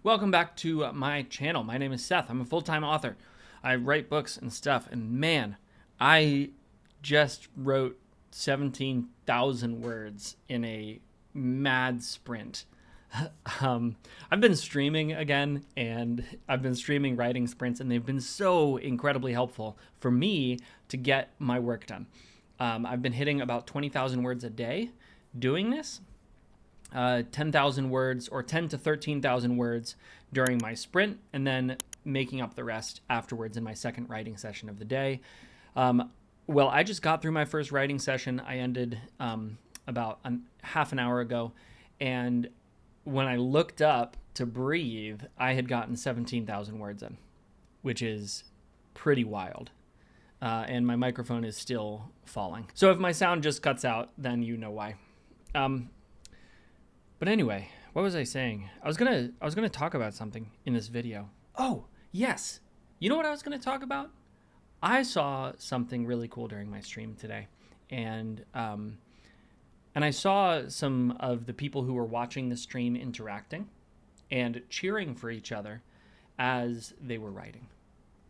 Welcome back to my channel. My name is Seth. I'm a full-time author. I write books and stuff, and man, I just wrote 17,000 words in a mad sprint. I've been streaming again, and I've been streaming writing sprints, and they've been so incredibly helpful for me to get my work done. I've been hitting about 20,000 words a day doing this. 10,000 words or 10 to 13,000 words during my sprint, and then making up the rest afterwards in my second writing session of the day. Well, I just got through my first writing session. I ended about half an hour ago, and when I looked up to breathe, I had gotten 17,000 words in, which is pretty wild. And my microphone is still falling. So if my sound just cuts out, then you know why. But anyway, what was I saying? I was gonna talk about something in this video. Oh, yes. You know what I was gonna talk about? I saw something really cool during my stream today, and I saw some of the people who were watching the stream interacting and cheering for each other as they were writing.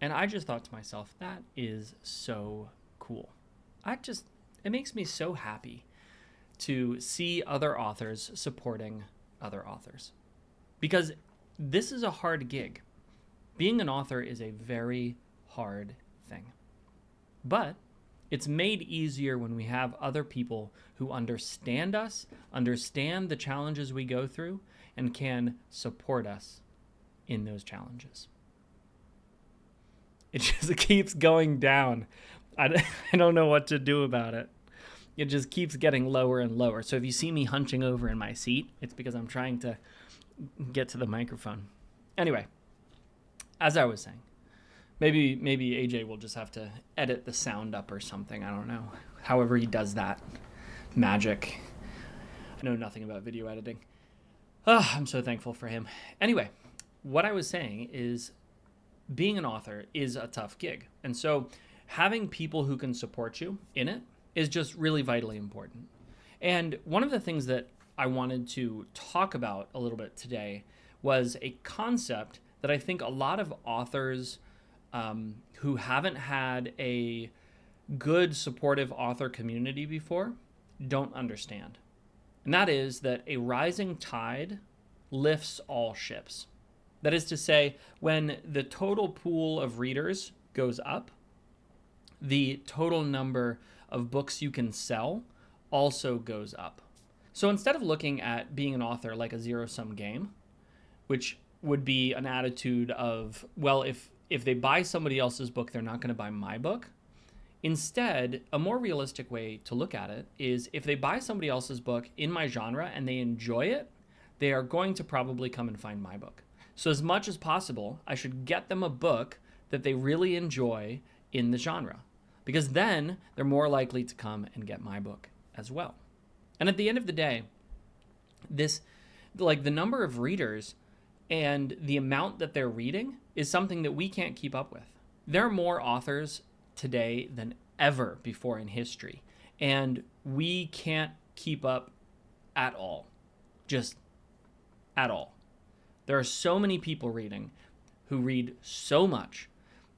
And I just thought to myself, that is so cool. It makes me so happy to see other authors supporting other authors, because this is a hard gig. Being an author is a very hard thing, but it's made easier when we have other people who understand us, understand the challenges we go through, and can support us in those challenges. It just keeps going down. I don't know what to do about it. It just keeps getting lower and lower. So if you see me hunching over in my seat, it's because I'm trying to get to the microphone. Anyway, as I was saying, maybe AJ will just have to edit the sound up or something. I don't know. However he does that magic. I know nothing about video editing. I'm so thankful for him. Anyway, what I was saying is being an author is a tough gig. And so having people who can support you in it is just really vitally important. And one of the things that I wanted to talk about a little bit today was a concept that I think a lot of authors who haven't had a good supportive author community before don't understand. And that is that a rising tide lifts all ships. That is to say, when the total pool of readers goes up, the total number of books you can sell also goes up. So instead of looking at being an author like a zero-sum game, which would be an attitude of, well, if they buy somebody else's book, they're not going to buy my book. Instead, a more realistic way to look at it is if they buy somebody else's book in my genre and they enjoy it, they are going to probably come and find my book. So as much as possible, I should get them a book that they really enjoy in the genre, because then they're more likely to come and get my book as well. And at the end of the day, the number of readers and the amount that they're reading is something that we can't keep up with. There are more authors today than ever before in history, and we can't keep up at all. Just at all. There are so many people reading who read so much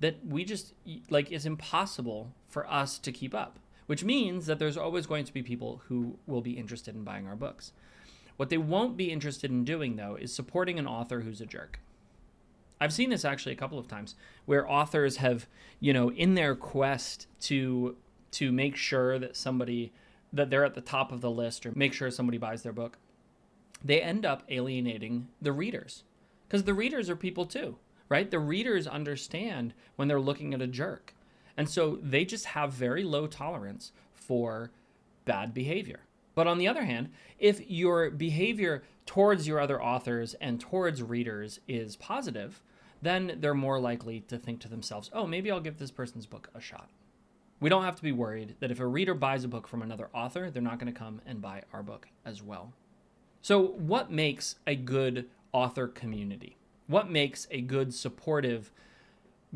that it's impossible for us to keep up, which means that there's always going to be people who will be interested in buying our books. What they won't be interested in doing, though, is supporting an author who's a jerk. I've seen this actually a couple of times where authors have, in their quest to make sure that they're at the top of the list or make sure somebody buys their book, they end up alienating the readers, because the readers are people too, right? The readers understand when they're looking at a jerk. And so they just have very low tolerance for bad behavior. But on the other hand, if your behavior towards your other authors and towards readers is positive, then they're more likely to think to themselves, oh, maybe I'll give this person's book a shot. We don't have to be worried that if a reader buys a book from another author, they're not going to come and buy our book as well. So what makes a good author community? What makes a good supportive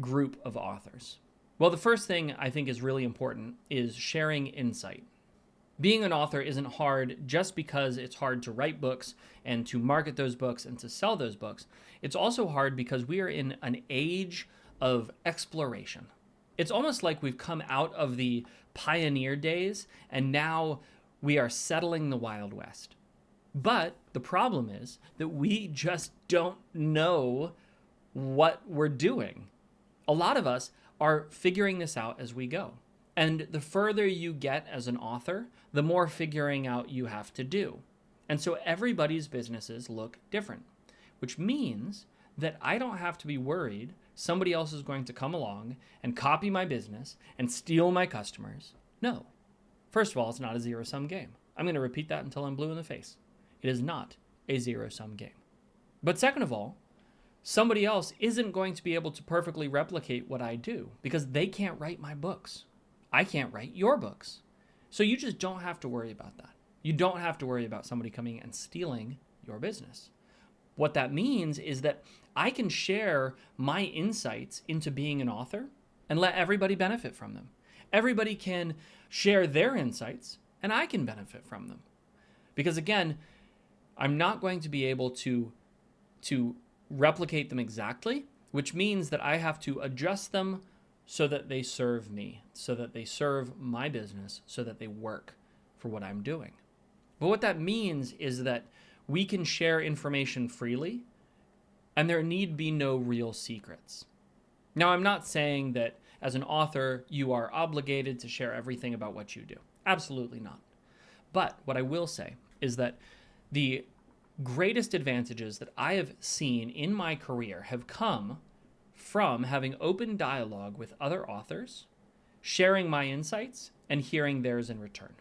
group of authors? Well, the first thing I think is really important is sharing insight. Being an author isn't hard just because it's hard to write books and to market those books and to sell those books. It's also hard because we are in an age of exploration. It's almost like we've come out of the pioneer days and now we are settling the Wild West. But the problem is that we just don't know what we're doing. A lot of us are figuring this out as we go. And the further you get as an author, the more figuring out you have to do. And so everybody's businesses look different, which means that I don't have to be worried somebody else is going to come along and copy my business and steal my customers. No. First of all, it's not a zero-sum game. I'm going to repeat that until I'm blue in the face. It is not a zero-sum game. But second of all, somebody else isn't going to be able to perfectly replicate what I do because they can't write my books. I can't write your books. So you just don't have to worry about that. You don't have to worry about somebody coming and stealing your business. What that means is that I can share my insights into being an author and let everybody benefit from them. Everybody can share their insights and I can benefit from them. Because again, I'm not going to be able to replicate them exactly, which means that I have to adjust them so that they serve me, so that they serve my business, so that they work for what I'm doing. But what that means is that we can share information freely and there need be no real secrets. Now, I'm not saying that as an author, you are obligated to share everything about what you do. Absolutely not. But what I will say is that the greatest advantages that I have seen in my career have come from having open dialogue with other authors, sharing my insights, and hearing theirs in return.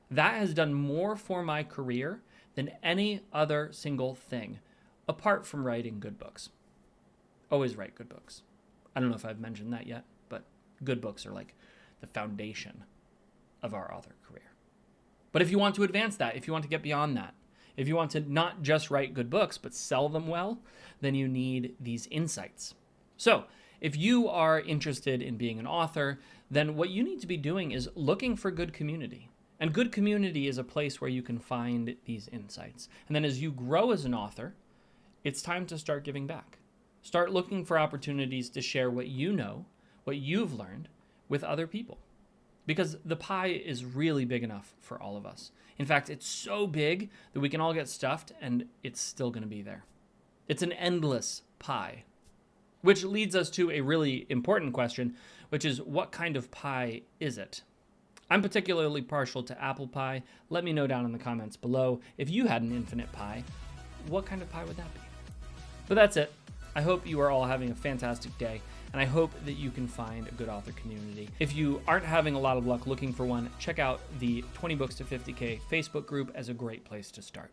That has done more for my career than any other single thing, apart from writing good books. Always write good books. I don't know if I've mentioned that yet, but good books are like the foundation of our author career. But if you want to advance that, if you want to get beyond that, if you want to not just write good books, but sell them well, then you need these insights. So if you are interested in being an author, then what you need to be doing is looking for good community. And good community is a place where you can find these insights. And then as you grow as an author, it's time to start giving back. Start looking for opportunities to share what you know, what you've learned with other people. Because the pie is really big enough for all of us. In fact, it's so big that we can all get stuffed and it's still going to be there. It's an endless pie. Which leads us to a really important question, which is what kind of pie is it? I'm particularly partial to apple pie. Let me know down in the comments below. If you had an infinite pie, what kind of pie would that be? But that's it. I hope you are all having a fantastic day, and I hope that you can find a good author community. If you aren't having a lot of luck looking for one, check out the 20 Books to 50K Facebook group as a great place to start.